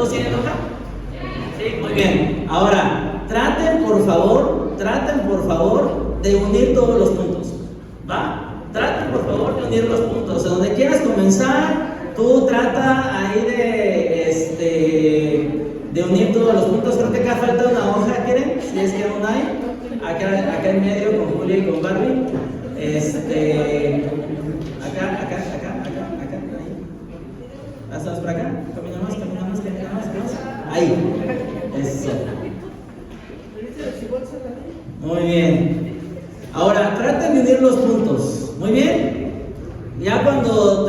¿Todos tienen hoja? Sí, muy bien. Ahora, traten por favor de unir todos los puntos. ¿Va? Traten por favor de unir los puntos. Donde quieras comenzar, tú trata ahí de unir todos los puntos. Creo que acá falta una hoja, ¿quieren? Si es que aún hay. Acá en medio con Julia y con Barbie. Acá. Ahí. ¿Estamos por acá? Caminamos. Ahí. Eso. Muy bien. Ahora, traten de unir los puntos. Muy bien. Ya cuando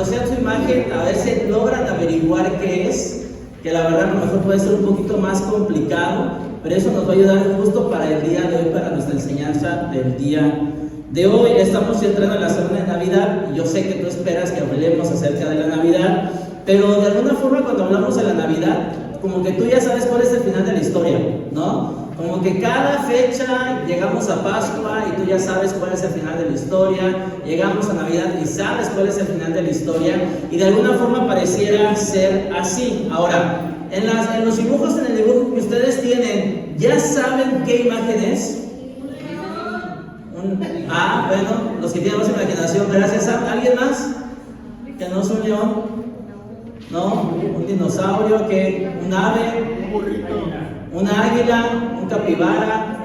sea su imagen, a ver si logran averiguar qué es. Que la verdad a lo mejor puede ser un poquito más complicado, pero eso nos va a ayudar justo para el día de hoy, para nuestra enseñanza del día de hoy. Estamos entrando en la semana de Navidad y yo sé que tú esperas que hablemos acerca de la Navidad, pero de alguna forma cuando hablamos de la Navidad, como que tú ya sabes cuál es el final de la historia, ¿no? Como que cada fecha llegamos a Pascua y tú ya sabes cuál es el final de la historia, llegamos a Navidad y sabes cuál es el final de la historia, y de alguna forma pareciera ser así. Ahora, en los dibujos, en el dibujo que ustedes tienen, ¿ya saben qué imagen es? Bueno, los que tienen más imaginación, gracias. ¿Alguien más? ¿Que no es un león? ¿No? ¿Un dinosaurio? ¿Qué? ¿Un ave? Un burrito. ¿Una águila? ¿Un capibara?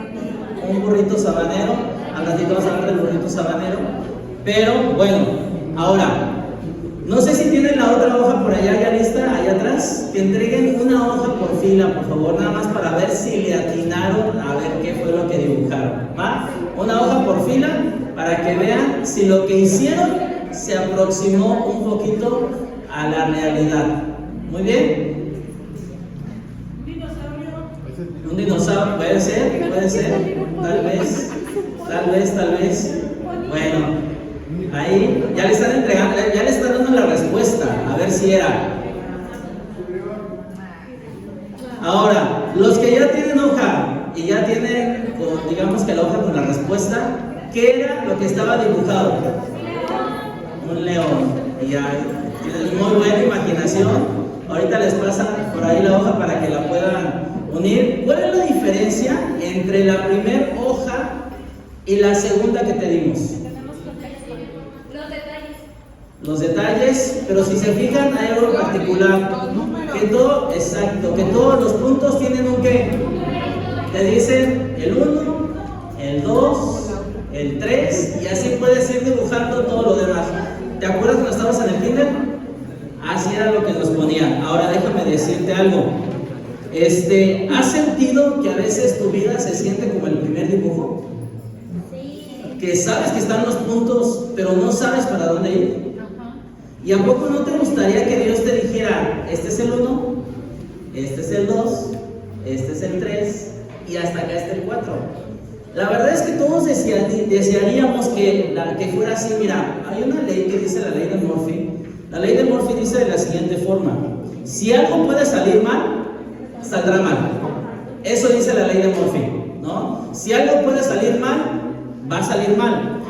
¿Un burrito sabanero? Al ratito vas a hablar del burrito sabanero. Pero bueno, ahora, no sé si tienen la otra hoja por allá ya lista, allá atrás. Que entreguen una hoja por fila, por favor, nada más para ver si le atinaron a ver qué fue lo que dibujaron. ¿Va? Una hoja por fila para que vean si lo que hicieron se aproximó un poquito a la realidad. Muy bien. Un dinosaurio, puede ser, tal vez. Bueno, ahí ya le están entregando, ya le están dando la respuesta, a ver si era. Ahora, los que ya tienen hoja y ya tienen, digamos que la hoja con la respuesta, ¿qué era lo que estaba dibujado? Un león. Y ya tienen muy buena imaginación. Ahorita les pasan por ahí la hoja para que la puedan unir. ¿Cuál es la diferencia entre la primera hoja y la segunda que te dimos? Los detalles, pero si se fijan hay algo particular, que todos los puntos tienen un qué. Te dicen el 1, el 2, el 3 y así puedes ir dibujando todo lo demás. ¿Te acuerdas cuando estabas en el kinder? Así era lo que nos ponían. Ahora déjame decirte algo. ¿Has sentido que a veces tu vida se siente como el primer dibujo? Sí. Que sabes que están los puntos, pero no sabes para dónde ir. ¿Y a poco no te gustaría que Dios te dijera, este es el 1, este es el 2, este es el 3 y hasta acá está el 4? La verdad es que todos desearíamos que fuera así. Mira, hay una ley que dice la ley de Murphy. La ley de Murphy dice de la siguiente forma: si algo puede salir mal, saldrá mal. Eso dice la ley de Murphy, ¿no? Si algo puede salir mal, va a salir mal.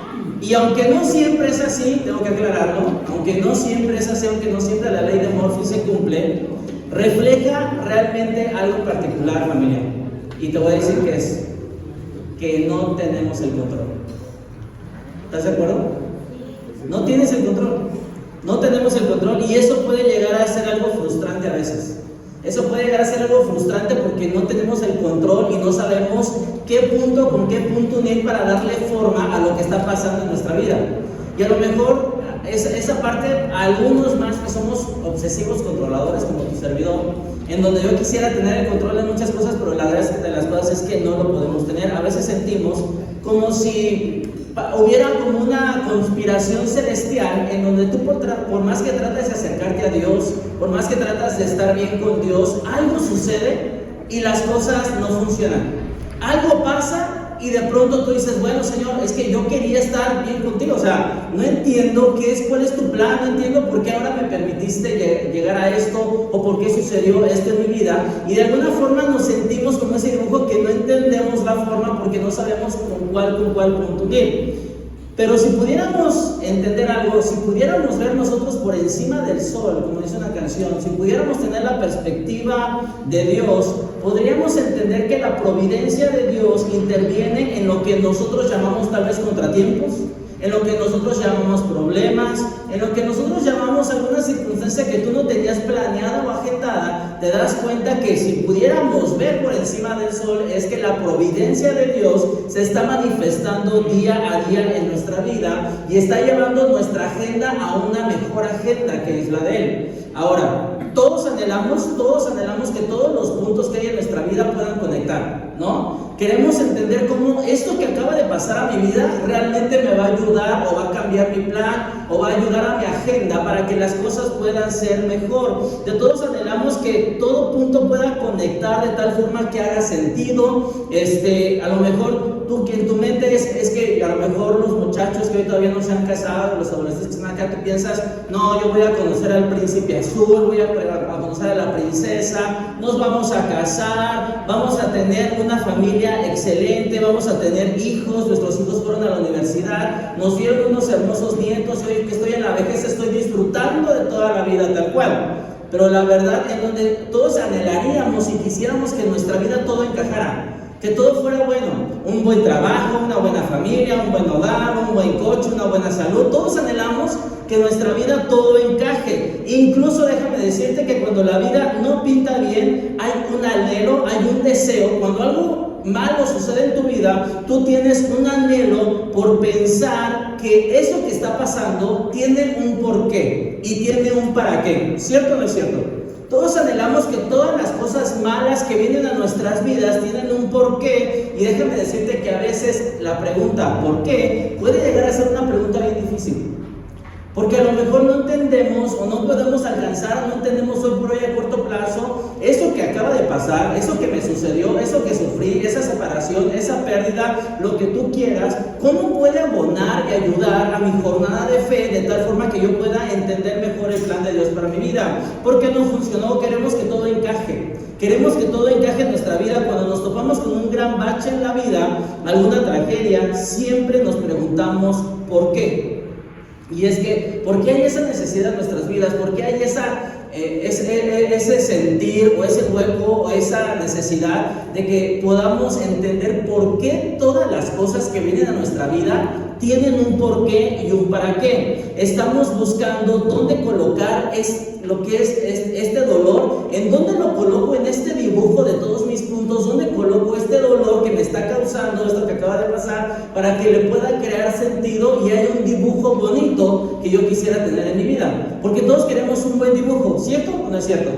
Y aunque no siempre es así, tengo que aclararlo, aunque no siempre es así, aunque no siempre la ley de Murphy se cumple, refleja realmente algo particular, familia. Y te voy a decir que es que no tenemos el control. ¿Estás de acuerdo? No tienes el control. No tenemos el control y eso puede llegar a ser algo frustrante a veces. Eso puede llegar a ser algo frustrante porque no tenemos el control y no sabemos con qué punto unir para darle forma a lo que está pasando en nuestra vida. Y a lo mejor esa parte, algunos más que somos obsesivos controladores como tu servidor, en donde yo quisiera tener el control de muchas cosas, pero la verdad de las cosas es que no lo podemos tener. A veces sentimos como si hubiera como una conspiración celestial en donde tú por más que tratas de acercarte a Dios, por más que tratas de estar bien con Dios, algo sucede y las cosas no funcionan. Algo pasa y de pronto tú dices, bueno, Señor, es que yo quería estar bien contigo, o sea, no entiendo cuál es tu plan, no entiendo por qué ahora me permitiste llegar a esto o por qué sucedió esto en mi vida, y de alguna forma nos sentimos como ese dibujo que no entendemos la forma porque no sabemos con cuál punto unir. Pero si pudiéramos entender algo, si pudiéramos ver nosotros por encima del sol, como dice una canción, si pudiéramos tener la perspectiva de Dios, podríamos entender que la providencia de Dios interviene en lo que nosotros llamamos tal vez contratiempos, en lo que nosotros llamamos problemas, en lo que nosotros llamamos alguna circunstancia que tú no tenías planeada o agendada. Te das cuenta que si pudiéramos ver por encima del sol, es que la providencia de Dios se está manifestando día a día en nuestra vida y está llevando nuestra agenda a una mejor agenda, que es la de Él. Ahora, todos anhelamos que todos los puntos que hay en nuestra vida puedan conectar, ¿no? Queremos entender cómo esto que acaba de pasar a mi vida realmente me va a ayudar o va a cambiar mi plan o va a ayudar a mi agenda para que las cosas puedan ser mejor. De todos anhelamos que todo punto pueda conectar de tal forma que haga sentido. A lo mejor tú que en tu mente es que a lo mejor los muchachos que hoy todavía no se han casado, los adolescentes que están acá, tú piensas, no, yo voy a conocer al príncipe azul, voy a conocer a la princesa, nos vamos a casar, vamos a tener una familia excelente, vamos a tener hijos, nuestros hijos fueron a la universidad, nos dieron unos hermosos nietos, y hoy que estoy en la vejez estoy disfrutando de toda la vida tal cual. Pero la verdad, en donde todos anhelaríamos y quisiéramos que en nuestra vida todo encajara, que todo fuera bueno, un buen trabajo, una buena familia, un buen hogar, un buen coche, una buena salud. Todos anhelamos que en nuestra vida todo encaje. Incluso déjame decirte que cuando la vida no pinta bien, hay un anhelo, hay un deseo. Cuando algo malo sucede en tu vida, tú tienes un anhelo por pensar que eso que está pasando tiene un porqué y tiene un para qué. ¿Cierto o no es cierto? Todos anhelamos que todas las cosas malas que vienen a nuestras vidas tienen un porqué, y déjame decirte que a veces la pregunta ¿por qué? Puede llegar a ser una pregunta bien difícil. Porque a lo mejor no entendemos o no podemos alcanzar, no entendemos hoy por hoy a corto plazo eso que acaba de pasar, eso que me sucedió, eso que sufrí, esa separación, esa pérdida, lo que tú quieras, cómo puede abonar y ayudar a mi jornada de fe de tal forma que yo pueda entender mejor el plan de Dios para mi vida. Porque no funcionó, queremos que todo encaje. Queremos que todo encaje en nuestra vida. Cuando nos topamos con un gran bache en la vida, alguna tragedia, siempre nos preguntamos ¿por qué? Y es que, ¿por qué hay esa necesidad en nuestras vidas? ¿Por qué hay ese sentir o ese hueco o esa necesidad de que podamos entender por qué todas las cosas que vienen a nuestra vida tienen un porqué y un para qué? Estamos buscando dónde colocar lo que es este dolor, en dónde lo coloco en este dibujo de todos mis puntos, dónde coloco este dolor que me está causando esto que acaba de pasar, para que le pueda crear sentido y haya un dibujo bonito que yo quisiera tener en mi vida. Porque todos queremos un buen dibujo, ¿cierto o no es cierto?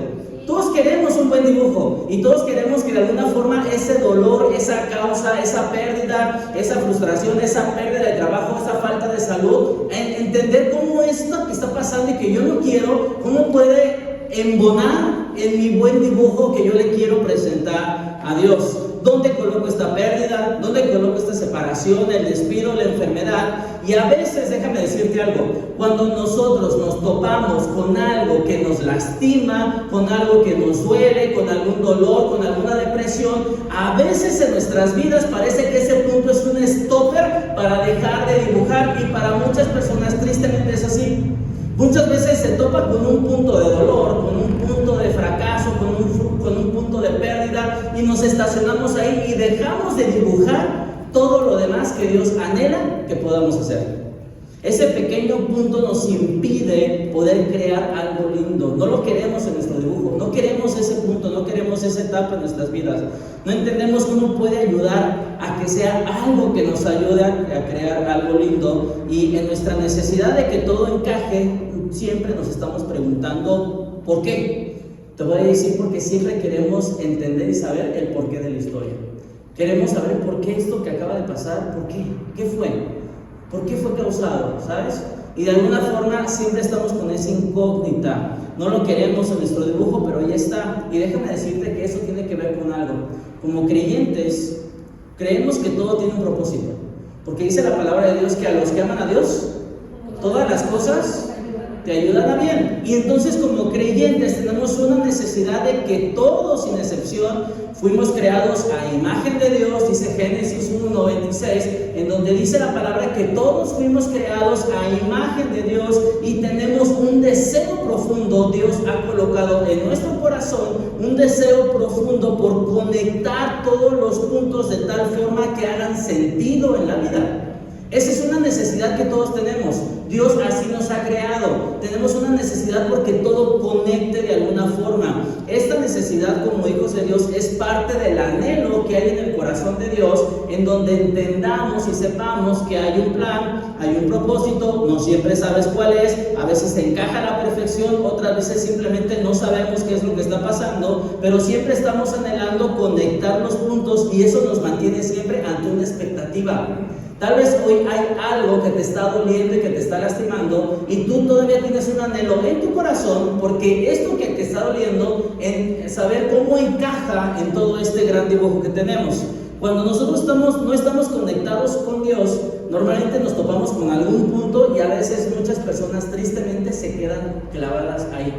Todos queremos un buen dibujo y todos queremos que de alguna forma ese dolor, esa causa, esa pérdida, esa frustración, esa pérdida de trabajo, esa falta de salud, entender cómo esto que está pasando y que yo no quiero, cómo puede embonar en mi buen dibujo que yo le quiero presentar a Dios. ¿Dónde coloco esta pérdida? ¿Dónde coloco esta separación, el despido, la enfermedad? Y a veces, déjame decirte algo, cuando nosotros nos topamos con algo que nos lastima, con algo que nos duele, con algún dolor, con alguna depresión, a veces en nuestras vidas parece que ese punto es un stopper para dejar de dibujar, y para muchas personas tristemente es así. Muchas veces se topa con un punto de dolor, con un punto de fracaso, con un punto de pérdida, y nos estacionamos ahí y dejamos de dibujar todo lo demás que Dios anhela que podamos hacer. Ese pequeño punto nos impide poder crear algo lindo. No lo queremos en nuestro dibujo, no queremos ese punto, no queremos esa etapa en nuestras vidas. No entendemos cómo puede ayudar a que sea algo que nos ayude a crear algo lindo, y en nuestra necesidad de que todo encaje, siempre nos estamos preguntando ¿por qué? Te voy a decir porque siempre queremos entender y saber el porqué de la historia. Queremos saber por qué esto que acaba de pasar, ¿por qué? ¿Qué fue? ¿Por qué fue causado? ¿Sabes? Y de alguna forma siempre estamos con esa incógnita. No lo queremos en nuestro dibujo, pero ahí está. Y déjame decirte que eso tiene que ver con algo. Como creyentes, creemos que todo tiene un propósito. Porque dice la palabra de Dios que a los que aman a Dios, todas las cosas te ayudan a bien. Y entonces como creyentes tenemos una necesidad de que todos, sin excepción, fuimos creados a imagen de Dios, dice Génesis 1:26, en donde dice la palabra que todos fuimos creados a imagen de Dios y tenemos un deseo profundo. Dios ha colocado en nuestro corazón un deseo profundo por conectar todos los puntos de tal forma que hagan sentido en la vida. Esa es una necesidad que todos tenemos. Dios así nos ha creado. Tenemos una necesidad porque todo conecte de alguna forma. Esta necesidad como hijos de Dios es parte del anhelo que hay en el corazón de Dios, en donde entendamos y sepamos que hay un plan, hay un propósito. No siempre sabes cuál es, a veces te encaja a la perfección, otras veces simplemente no sabemos qué es lo que está pasando, pero siempre estamos anhelando conectar los puntos y eso nos mantiene siempre ante una expectativa. Tal vez hoy hay algo que te está doliendo y que te está lastimando y tú todavía tienes un anhelo en tu corazón porque esto que te está doliendo, en saber cómo encaja en todo este gran dibujo que tenemos. Cuando nosotros no estamos conectados con Dios, normalmente nos topamos con algún punto y a veces muchas personas tristemente se quedan clavadas ahí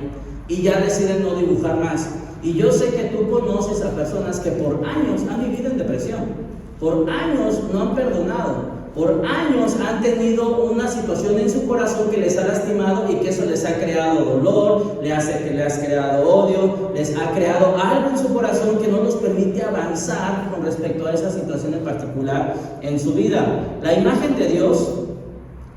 y ya deciden no dibujar más. Y yo sé que tú conoces a personas que por años han vivido en depresión. Por años no han perdonado, por años han tenido una situación en su corazón que les ha lastimado y que eso les ha creado dolor, les ha creado odio, les ha creado algo en su corazón que no nos permite avanzar con respecto a esa situación en particular en su vida. La imagen de Dios,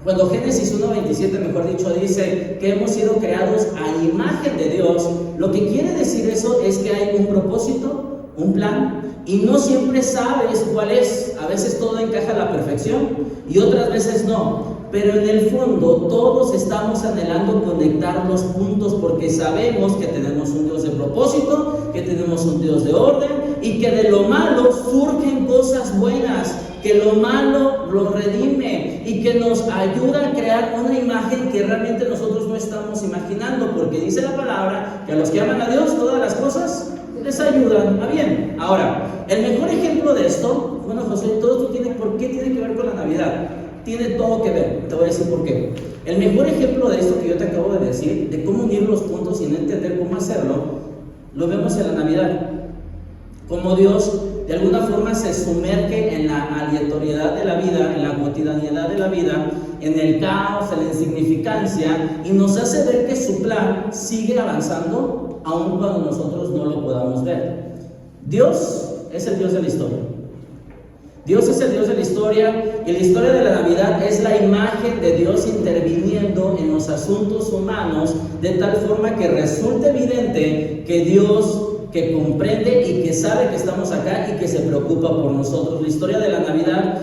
cuando Génesis 1:27, mejor dicho, dice que hemos sido creados a imagen de Dios, lo que quiere decir eso es que hay un propósito, un plan, y no siempre sabes cuál es. A veces todo encaja a la perfección y otras veces no, pero en el fondo todos estamos anhelando conectar los puntos porque sabemos que tenemos un Dios de propósito, que tenemos un Dios de orden y que de lo malo surgen cosas buenas, que lo malo lo redime y que nos ayuda a crear una imagen que realmente nosotros no estamos imaginando, porque dice la palabra que a los que aman a Dios todas las cosas les ayudan a bien. Ahora, el mejor ejemplo de esto, bueno, José, todo esto ¿por qué tiene que ver con la Navidad? Tiene todo que ver, te voy a decir por qué. El mejor ejemplo de esto que yo te acabo de decir, de cómo unir los puntos y no entender cómo hacerlo, lo vemos en la Navidad. Cómo Dios de alguna forma se sumerge en la aleatoriedad de la vida, en la cotidianidad de la vida, en el caos, en la insignificancia, y nos hace ver que su plan sigue avanzando aun cuando nosotros no lo podamos ver. Dios es el Dios de la historia. Dios es el Dios de la historia, y la historia de la Navidad es la imagen de Dios interviniendo en los asuntos humanos de tal forma que resulte evidente que Dios, que comprende y que sabe que estamos acá y que se preocupa por nosotros. La historia de la Navidad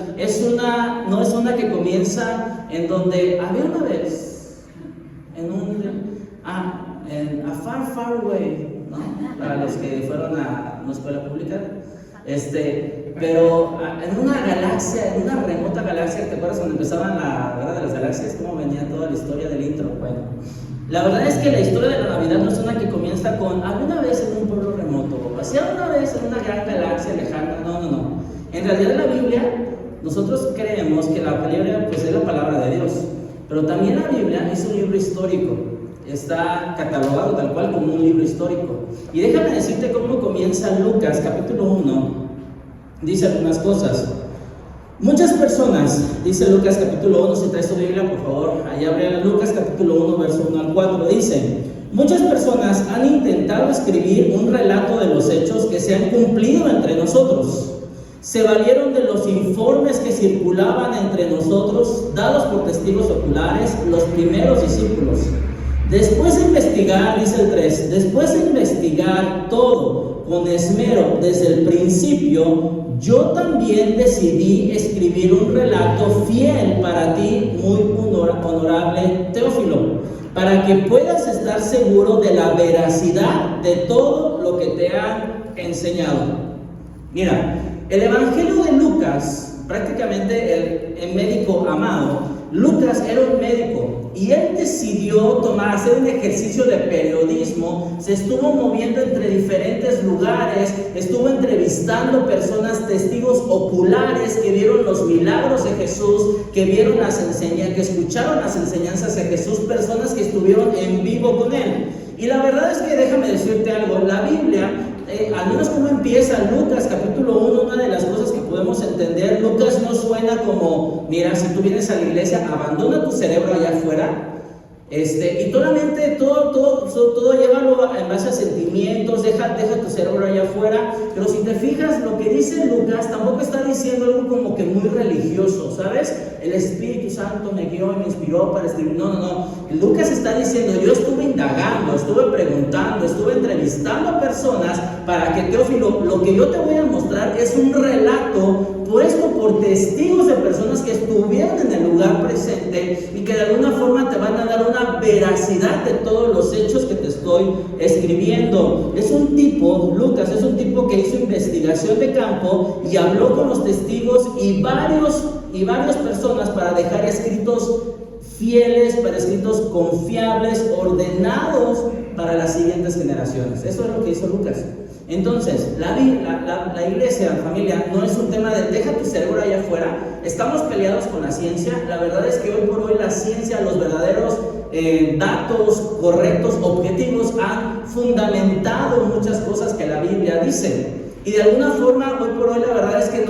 no es una que comienza en donde había una vez en a far away, ¿no? Para los que fueron a una escuela pública, pero en una galaxia, en una remota galaxia. ¿Te acuerdas cuando empezaban la guerra de las galaxias? ¿Cómo venía toda la historia del intro? Bueno, la verdad es que la historia de la Navidad no es una que comienza con alguna vez en un pueblo remoto, o hacía una vez en una gran galaxia lejana. No. En realidad la Biblia, nosotros creemos que la Biblia pues es la palabra de Dios, pero también la Biblia es un libro histórico. Está catalogado tal cual como un libro histórico. Y déjame decirte cómo comienza Lucas capítulo 1. Dice algunas cosas. Muchas personas, dice Lucas capítulo 1, si traes tu Biblia, por favor, ahí abre Lucas capítulo 1, verso 1 al 4, dice: muchas personas han intentado escribir un relato de los hechos que se han cumplido entre nosotros. Se valieron de los informes que circulaban entre nosotros, dados por testigos oculares, los primeros discípulos. Después de investigar, dice el 3, después de investigar todo con esmero desde el principio, yo también decidí escribir un relato fiel para ti, muy honorable Teófilo, para que puedas estar seguro de la veracidad de todo lo que te han enseñado. Mira, el Evangelio de Lucas, prácticamente el médico amado, Lucas era un médico y él decidió hacer un ejercicio de periodismo. Se estuvo moviendo entre diferentes lugares lugares, estuvo entrevistando personas, testigos oculares que vieron los milagros de Jesús, que vieron las enseñanzas, que escucharon las enseñanzas de Jesús, personas que estuvieron en vivo con él. Y la verdad es que déjame decirte algo, la Biblia, al menos como empieza Lucas capítulo 1, una de las cosas que podemos entender, Lucas no suena como, mira, si tú vienes a la iglesia, abandona tu cerebro allá afuera, y solamente todo llévalo en base a sentimientos, deja tu cerebro allá afuera. Pero si te fijas, lo que dice Lucas tampoco está diciendo algo como que muy religioso, ¿sabes? El Espíritu Santo me guió y me inspiró para escribir. No. Lucas está diciendo, yo estuve indagando, estuve preguntando, estuve entrevistando a personas para que, Teófilo, lo que yo te voy a mostrar es un relato puesto por testigos de personas que estuvieron en el lugar presente y que de alguna forma te van a dar una veracidad de todos los hechos que te estoy escribiendo. Es un tipo, Lucas es un tipo que hizo investigación de campo y habló con los testigos y varias personas para dejar escritos fieles, para escritos confiables, ordenados para las siguientes generaciones. Eso es lo que hizo Lucas. Entonces, la iglesia, familia, no es un tema de deja tu cerebro allá afuera. Estamos peleados con la ciencia. La verdad es que hoy por hoy la ciencia, los verdaderos datos correctos, objetivos, han fundamentado muchas cosas que la Biblia dice. Y de alguna forma, hoy por hoy, la verdad es que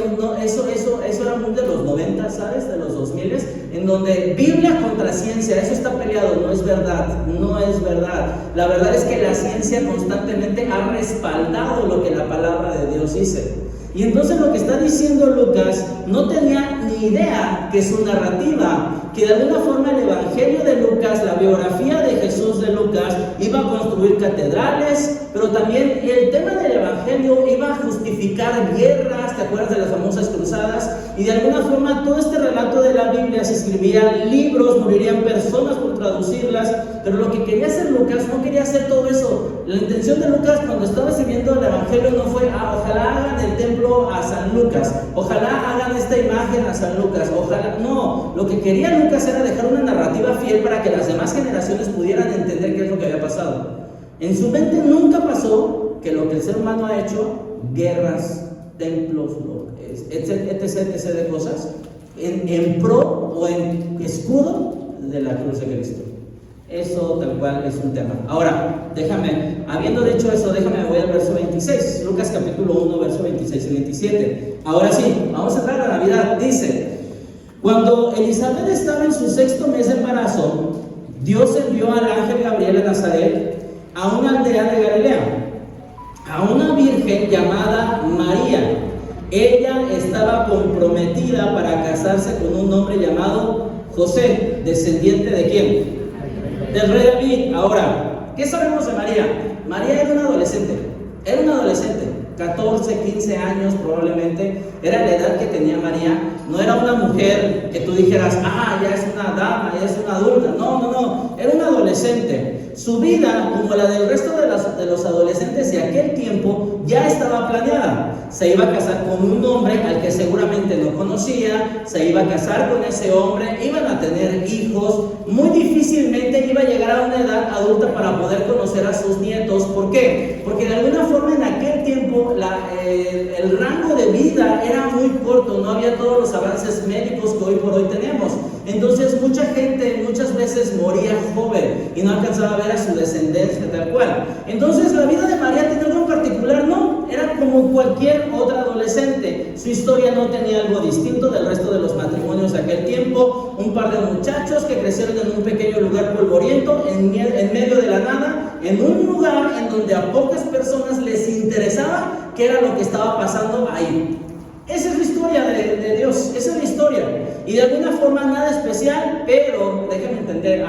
eso era muy de los 90, ¿sabes? De los 2000, en donde Biblia contra ciencia, eso está peleado, no es verdad. La verdad es que la ciencia constantemente ha respaldado lo que la palabra de Dios dice. Y entonces lo que está diciendo Lucas, no tenía ni idea que su narrativa, que de alguna forma el Evangelio de Lucas, la biografía de Jesús de Lucas, iba a construir catedrales, pero también el tema del Evangelio iba a justificar guerras, ¿te acuerdas de las famosas cruzadas? Y de alguna forma todo este relato de la Biblia se escribirían libros, morirían personas por traducirlas, pero lo que quería hacer Lucas no quería hacer todo eso. La intención de Lucas cuando estaba escribiendo el Evangelio no fue, ojalá hagan el templo a San Lucas, ojalá hagan esta imagen a San Lucas, ojalá, no, lo que quería Lucas era dejar una narrativa fiel para que las demás generaciones pudieran entender qué es lo que había pasado. En su mente nunca pasó que lo que el ser humano ha hecho, guerras, templos, etc. de cosas, en pro o en escudo de la cruz de Cristo. Eso tal cual es un tema. Ahora, habiendo dicho eso, voy al verso 26, Lucas capítulo 1, verso 26 y 27. Ahora sí, vamos a entrar a la Navidad. Dice, cuando Elizabeth estaba en su 6º mes de embarazo, Dios envió al ángel Gabriel a Nazaret, a una aldea de Galilea, a una virgen llamada María. Ella estaba comprometida para casarse con un hombre llamado José, descendiente ¿de quién? Del rey David. Ahora, ¿qué sabemos de María? María era una adolescente, 14, 15 años probablemente, era la edad que tenía María. No era una mujer que tú dijeras, ya es una dama, ya es una adulta. No, era una adolescente. Su vida, como la del resto de los adolescentes de aquel tiempo, ya estaba planeada. Se iba a casar con un hombre al que seguramente no conocía, se iba a casar con ese hombre, iban a tener hijos, muy difícilmente iba a llegar a una edad adulta para poder conocer a sus nietos. ¿Por qué? Porque de alguna forma en aquel tiempo el rango de vida era muy corto, no había todos los avances médicos que hoy por hoy tenemos. Entonces mucha gente muchas veces moría joven y no alcanzaba a ver a su descendencia tal cual. Entonces la vida de María tenía algo en particular, no, era como cualquier otra adolescente. Su historia no tenía algo distinto del resto de los matrimonios de aquel tiempo. Un par de muchachos que crecieron en un pequeño lugar polvoriento, en medio de la nada, en un lugar en donde a pocas personas les interesaba qué era lo que estaba pasando ahí. Esa es la historia de Dios, esa es la historia. Y de alguna forma nada especial, pero déjenme entender,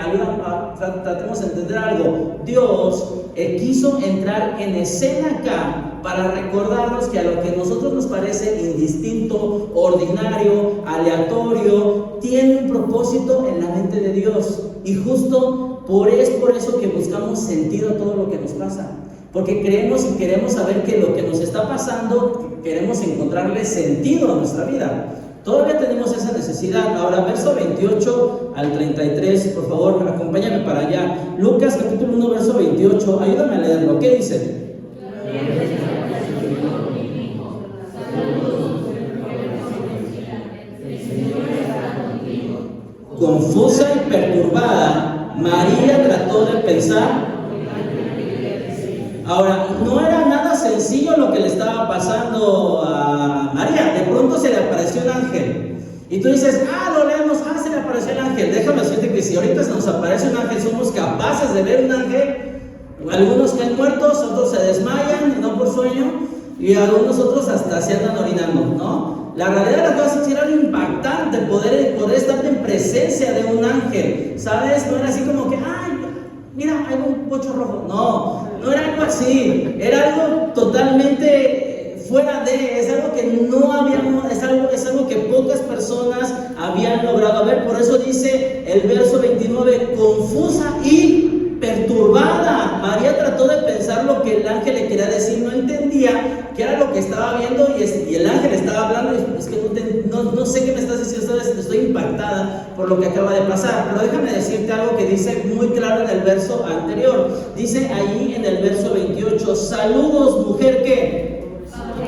tratemos de entender algo. Dios quiso entrar en escena acá para recordarnos que a lo que a nosotros nos parece indistinto, ordinario, aleatorio, tiene un propósito en la mente de Dios. Y justo por eso que buscamos sentido a todo lo que nos pasa. Porque creemos y queremos saber que lo que nos está pasando, queremos encontrarle sentido a nuestra vida. Todavía tenemos esa necesidad. Ahora, verso 28 al 33, por favor, acompáñame para allá. Lucas capítulo 1, verso 28, ayúdame a leerlo. ¿Qué dice? confusa y perturbada, María trató de pensar. Ahora, no era nada sencillo lo que le estaba pasando a María. De pronto se le apareció un ángel. Y tú dices, lo leemos, se le apareció el ángel. Déjame decirte que si ahorita se nos aparece un ángel, somos capaces de ver un ángel. Algunos caen muertos, otros se desmayan, no por sueño, y algunos otros hasta se andan orinando, ¿no? La realidad de las cosas es que era algo impactante poder estar en presencia de un ángel, ¿sabes? No era así como que, mira, hay un pocho rojo. No era algo así, era algo totalmente fuera de, es algo que no habíamos, es algo que pocas personas habían logrado ver. Por eso dice el verso 29, confusa y perturbada. María trató de pensar lo que el ángel le quería decir, no entendía qué era lo que estaba viendo, y el ángel estaba hablando, y es que no sé qué me estás diciendo, estoy impactada por lo que acaba de pasar. Pero déjame decirte algo que dice muy claro en el verso anterior. Dice ahí en el verso 28, saludos mujer que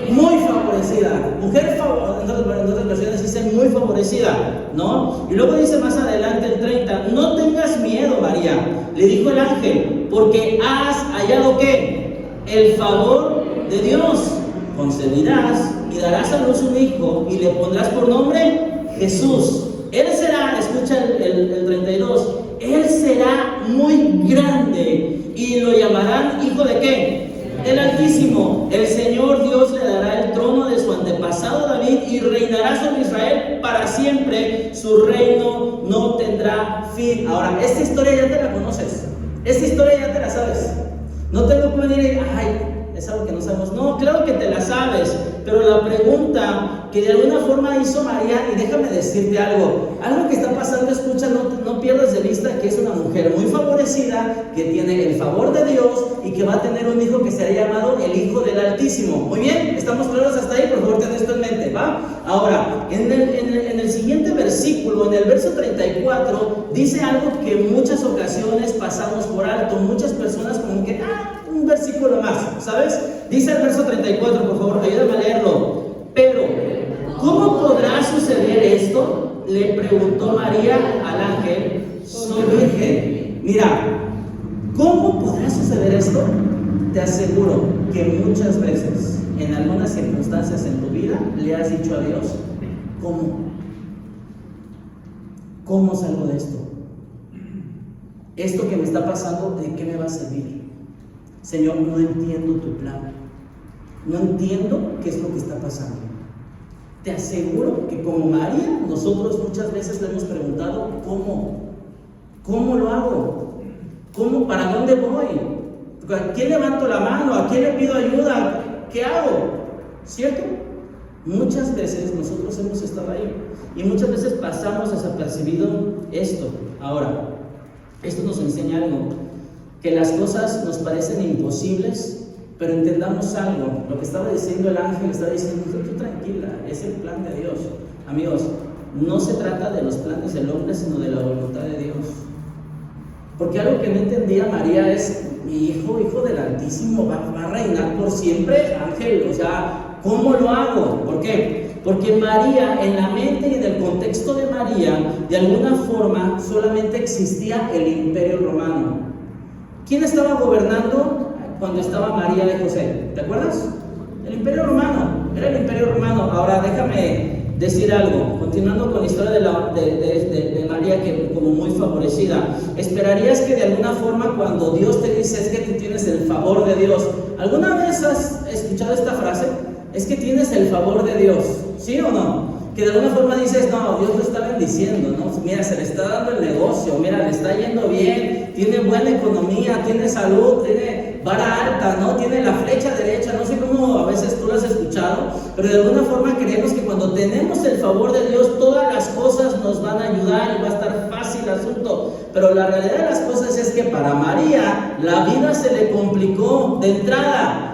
muy favorecida, en otras versiones dice muy favorecida, ¿no? Y luego dice más adelante el 30, no tengas miedo, María, le dijo el ángel, porque has hallado ¿qué? El favor de Dios, concebirás y darás a luz un hijo y le pondrás por nombre Jesús. Él será, escucha el 32, él será muy grande y lo llamarán hijo de ¿qué? Del Altísimo. El Señor Dios le dará el trono de su antepasado David y reinará sobre Israel para siempre. Su reino no tendrá fin. Ahora, esta historia ya te la conoces. Esta historia ya te la sabes. No tengo que venir y es algo que no sabemos. No, claro que te la sabes. Pero la pregunta que de alguna forma hizo María, y déjame decirte algo que está pasando, escucha, no pierdas de vista que es una mujer muy favorecida, que tiene el favor de Dios y que va a tener un hijo que será llamado el Hijo del Altísimo. Muy bien, ¿estamos claros hasta ahí? Por favor, ten esto en mente, ¿va? Ahora, en el siguiente versículo, en el verso 34, dice algo que en muchas ocasiones pasamos por alto. Muchas personas como que, un versículo más, ¿sabes? Dice el verso 34, por favor, ayúdame a leerlo. Pero, ¿cómo podrá suceder esto? Le preguntó María al ángel, soy virgen. Mira, ¿cómo podrá suceder esto? Te aseguro que muchas veces, en algunas circunstancias en tu vida, le has dicho a Dios, ¿cómo? ¿Cómo salgo de esto? Esto que me está pasando, ¿de qué me va a servir? Señor, no entiendo tu plan. No entiendo qué es lo que está pasando. Te aseguro que como María, nosotros muchas veces le hemos preguntado, ¿cómo lo hago? ¿Para dónde voy? ¿A quién levanto la mano? ¿A quién le pido ayuda? ¿Qué hago? ¿Cierto? Muchas veces nosotros hemos estado ahí y muchas veces pasamos desapercibido esto. Ahora, esto nos enseña algo, que las cosas nos parecen imposibles, pero entendamos algo. Lo que estaba diciendo el ángel, estaba diciendo, tú tranquila, es el plan de Dios. Amigos, no se trata de los planes del hombre, sino de la voluntad de Dios. Porque algo que no entendía María es, mi hijo del Altísimo, va a reinar por siempre, ángel, o sea, ¿cómo lo hago? ¿Por qué? Porque María, en la mente y en el contexto de María, de alguna forma solamente existía el Imperio Romano. ¿Quién estaba gobernando cuando estaba María de José? ¿Te acuerdas? El Imperio Romano, era el Imperio Romano. Ahora déjame decir algo, continuando con la historia de María, que como muy favorecida, esperarías que de alguna forma cuando Dios te dice, es que tú tienes el favor de Dios, ¿alguna vez has escuchado esta frase? Es que tienes el favor de Dios, ¿sí o no? Que de alguna forma dices, no, Dios lo está bendiciendo, ¿no? Mira, se le está dando el negocio, mira, le está yendo bien, tiene buena economía, tiene salud, tiene vara alta, ¿no? Tiene la flecha derecha, no sé cómo a veces tú lo has escuchado, pero de alguna forma creemos que cuando tenemos el favor de Dios, todas las cosas nos van a ayudar y va a estar fácil el asunto. Pero la realidad de las cosas es que para María, la vida se le complicó de entrada.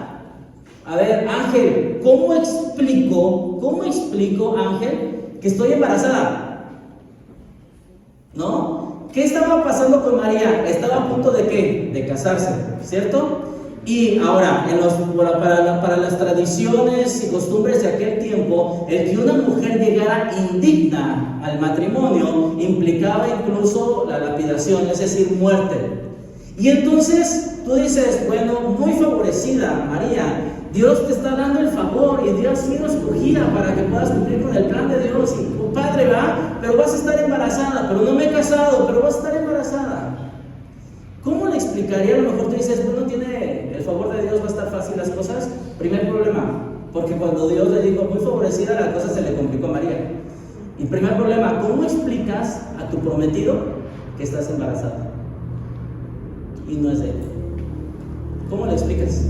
A ver, Ángel, ¿cómo explico, Ángel, que estoy embarazada? ¿No? ¿Qué estaba pasando con María? Estaba a punto de ¿qué? De casarse, ¿cierto? Y ahora, para las tradiciones y costumbres de aquel tiempo, el que una mujer llegara indigna al matrimonio implicaba incluso la lapidación, es decir, muerte. Y entonces tú dices, bueno, muy favorecida María, Dios te está dando el favor y Dios sí nos escogía para que puedas cumplir con el plan de Dios. Y tu padre va, pero vas a estar embarazada, pero no me he casado, pero vas a estar embarazada. ¿Cómo le explicaría? A lo mejor tú dices, bueno, tiene el favor de Dios, va a estar fácil las cosas. Primer problema, porque cuando Dios le dijo muy favorecida, la cosa se le complicó a María. Y primer problema, ¿cómo explicas a tu prometido que estás embarazada? Y no es de él. ¿Cómo le explicas?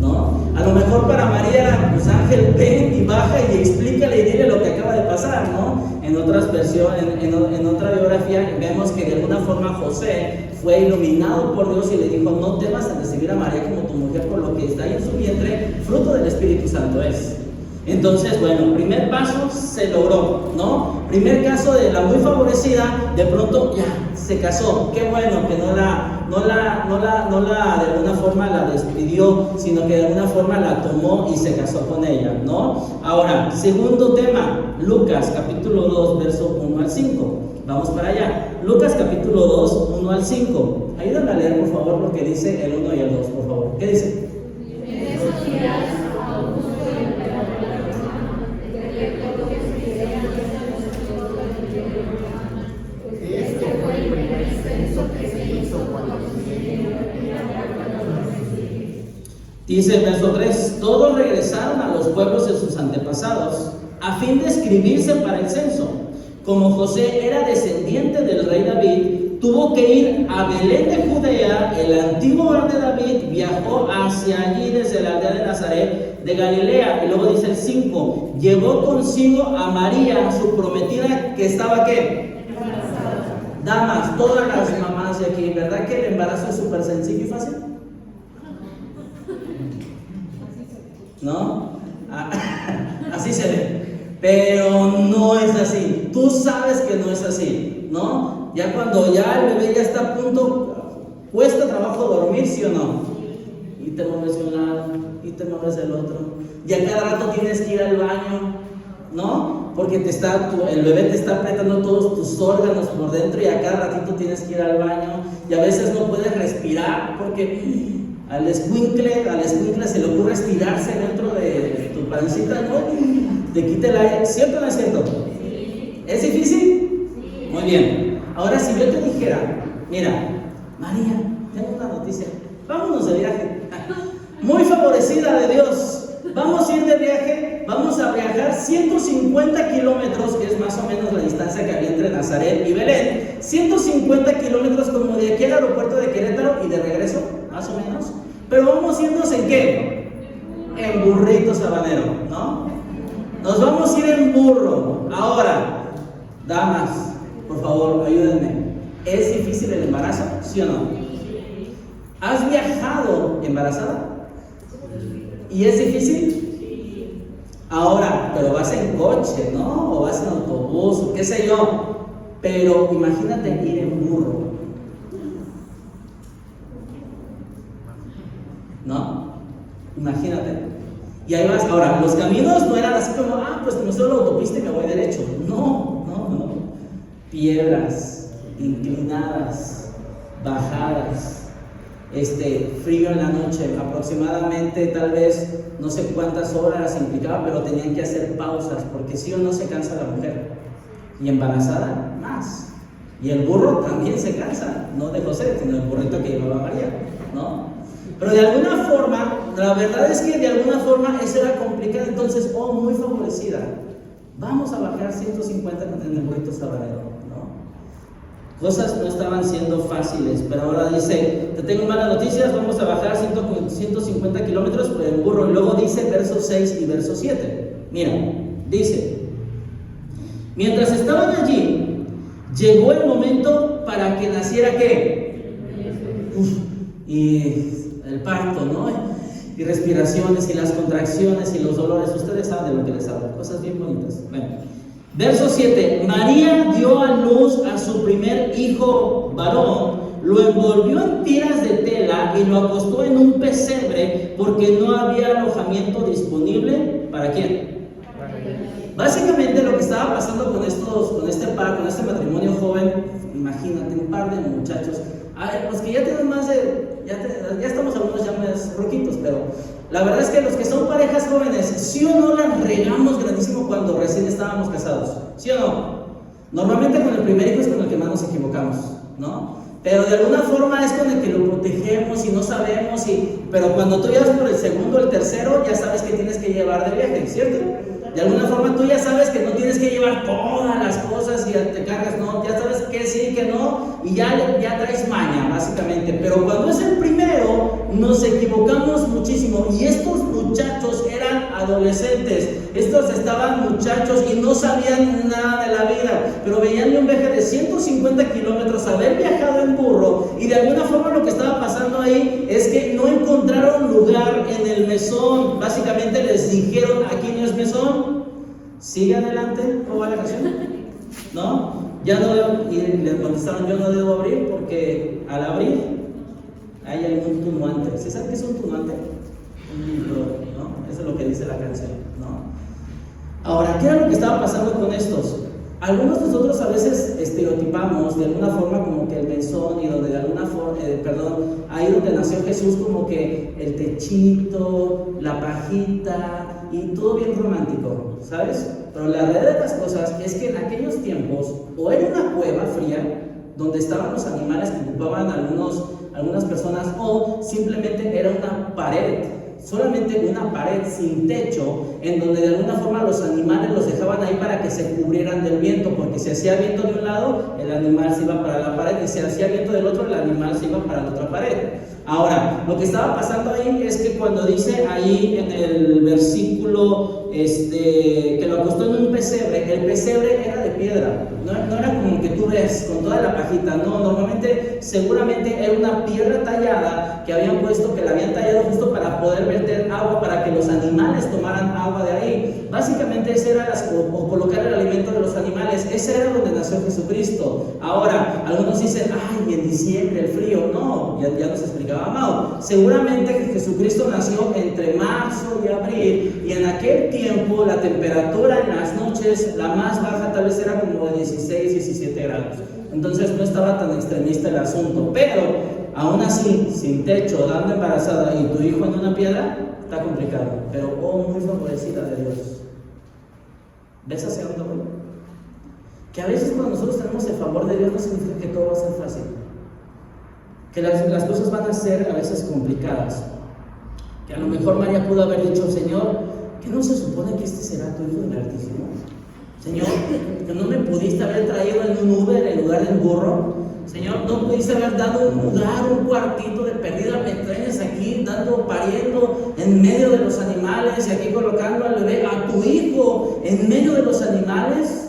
¿No? A lo mejor para María, pues Ángel, ven y baja y explícale y dile lo que acaba de pasar, ¿no? En otras versiones, en otra biografía, vemos que de alguna forma José fue iluminado por Dios y le dijo, no temas en recibir a María como tu mujer, por lo que está ahí en su vientre, fruto del Espíritu Santo es. Entonces, bueno, primer paso se logró, ¿no? Primer caso de la muy favorecida, de pronto ya se casó. Qué bueno que no la de alguna forma la despidió, sino que de alguna forma la tomó y se casó con ella, ¿no? Ahora, segundo tema, Lucas capítulo 2, verso 1 al 5. Vamos para allá. Lucas capítulo 2, 1 al 5. Ayúdame a leer, por favor, lo que dice el 1 y el 2, por favor. ¿Qué dice? En esos días, Augusto el emperador decretó que se hiciera este fue el primer censo que se hizo cuando dice el verso 3, todos regresaron a los pueblos de sus antepasados a fin de escribirse para el censo. Como José era descendiente del rey David, tuvo que ir a Belén de Judea, el antiguo hogar de David, viajó hacia allí desde la aldea de Nazaret de Galilea. Y luego dice el 5, llevó consigo a María, su prometida, que estaba ¿qué? Embarazada. Damas, todas las mamás de aquí, ¿verdad que el embarazo es súper sencillo y fácil? ¿No? Así se ve. Pero no es así. Tú sabes que no es así, ¿no? Ya cuando ya el bebé ya está a punto, cuesta trabajo dormir, ¿sí o no? Y te mueves de un lado, y te mueves del otro. Y a cada rato tienes que ir al baño, ¿no? Porque el bebé te está apretando todos tus órganos por dentro y a cada ratito tienes que ir al baño. Y a veces no puedes respirar porque al escuincle se le ocurre estirarse dentro de tu pancita, ¿no? Te quita el aire. ¿Cierto o no es cierto? Sí. ¿Es difícil? Sí. Muy bien. Ahora, si yo te dijera, mira, María, tengo una noticia. Vámonos de viaje. Muy favorecida de Dios. Vamos a ir de viaje. Vamos a viajar 150 kilómetros, que es más o menos la distancia que había entre Nazaret y Belén. 150 kilómetros como de aquí al aeropuerto de Querétaro y de regreso, más o menos. Pero vamos a irnos ¿en qué? En burrito sabanero, ¿no? Nos vamos a ir en burro. Ahora, damas, por favor, ayúdenme. ¿Es difícil el embarazo? ¿Sí o no? ¿Has viajado embarazada? ¿Y es difícil? Ahora, pero vas en coche, ¿no? O vas en autobús, o qué sé yo. Pero imagínate ir en burro. ¿No? Imagínate. Y ahí vas. Ahora, los caminos no eran así como, pues me subo a la autopista y me voy derecho. No. Piedras, inclinadas, bajadas, frío en la noche, aproximadamente tal vez no sé cuántas horas implicaba, pero tenían que hacer pausas, porque sí o no se cansa la mujer. Y embarazada, más. Y el burro también se cansa, no de José, sino el burrito que llevaba María, ¿no? Pero de alguna forma, la verdad es que de alguna forma eso era complicado. Entonces, muy favorecida. Vamos a bajar 150 en el burrito sabanero, ¿no? Cosas no estaban siendo fáciles, pero ahora dice, te tengo malas noticias, vamos a bajar 150 kilómetros por el burro. Y luego dice versos 6 y verso 7. Mira, dice, mientras estaban allí, llegó el momento para que naciera ¿qué? Y el parto, ¿no? Y respiraciones y las contracciones y los dolores. Ustedes saben de lo que les hablo, cosas bien bonitas. Bueno, verso 7. María dio a luz a su primer hijo varón lo envolvió en tiras de tela y lo acostó en un pesebre porque no había alojamiento disponible. ¿Para quién? Básicamente lo que estaba pasando con este matrimonio joven, imagínate, un par de muchachos, los que ya tienen más de, ya estamos algunos ya más roquitos, pero la verdad es que los que son parejas jóvenes, ¿sí o no las regamos grandísimo cuando recién estábamos casados? ¿Sí o no? Normalmente con el primer hijo es con el que más nos equivocamos, ¿no? Pero de alguna forma es con el que lo protegemos y no sabemos, pero cuando tú ya vas por el segundo o el tercero, ya sabes que tienes que llevar de viaje, ¿cierto? De alguna forma tú ya sabes que no tienes que llevar todas las cosas y te cargas, no, ya sabes que sí, que no, y ya traes maña, básicamente. Pero cuando es el primero, nos equivocamos muchísimo. Y estos muchachos eran adolescentes, estos estaban muchachos y no sabían nada de la vida, pero veían un viaje de 150 kilómetros, haber viajado en burro, y de alguna forma lo que estaba pasando ahí es que no encontraron lugar en el mesón. Básicamente les dijeron, aquí no es mesón, sigue adelante, ¿cómo va la canción? ¿No? Ya no debo, y les contestaron, yo no debo abrir porque al abrir hay algún tumulante. ¿Sí saben qué es un tumulante? Un libro, ¿no? Eso es lo que dice la canción, ¿no? Ahora, ¿qué era lo que estaba pasando con estos? Algunos de nosotros a veces estereotipamos de alguna forma como que el mesón y donde de alguna forma, ahí donde nació Jesús, como que el techito, la pajita y todo bien romántico, ¿sabes? Pero la realidad de las cosas es que en aquellos tiempos o era una cueva fría donde estaban los animales que ocupaban algunas personas, o simplemente era una pared, solamente una pared sin techo, en donde de alguna forma los animales los dejaban ahí para que se cubrieran del viento, porque si hacía viento de un lado, el animal se iba para la pared, y si hacía viento del otro, el animal se iba para la otra pared. Ahora, lo que estaba pasando ahí es que cuando dice ahí en el versículo que lo acostó en un pesebre, el pesebre era de piedra, no era como que tú ves con toda la pajita, no, normalmente seguramente era una piedra tallada que habían puesto, que la habían tallado justo para poder verter agua, para que los animales tomaran agua de ahí. Básicamente ese era o colocar el alimento de los animales. Ese era donde nació Jesucristo. Ahora, algunos dicen, ay, en diciembre el frío. No, ya nos explicaba Mau. Seguramente que Jesucristo nació entre marzo y abril, y en aquel tiempo la temperatura en las noches, la más baja tal vez era como de 16, 17 grados. Entonces no estaba tan extremista el asunto, pero aún así, sin techo, dando embarazada y tu hijo en una piedra, está complicado, pero muy favorecida de Dios. ¿Ves hacia dónde voy? Que a veces cuando nosotros tenemos el favor de Dios no significa que todo va a ser fácil, que las cosas van a ser a veces complicadas, que a lo mejor María pudo haber dicho, Señor, ¿qué no se supone que este será tu hijo del Altísimo? Señor, que no me pudiste haber traído en un Uber en lugar de un burro. Señor, no pudiste haber dado un lugar, un cuartito de perdida, me traes aquí pariendo en medio de los animales y aquí colocando al bebé, a tu hijo en medio de los animales.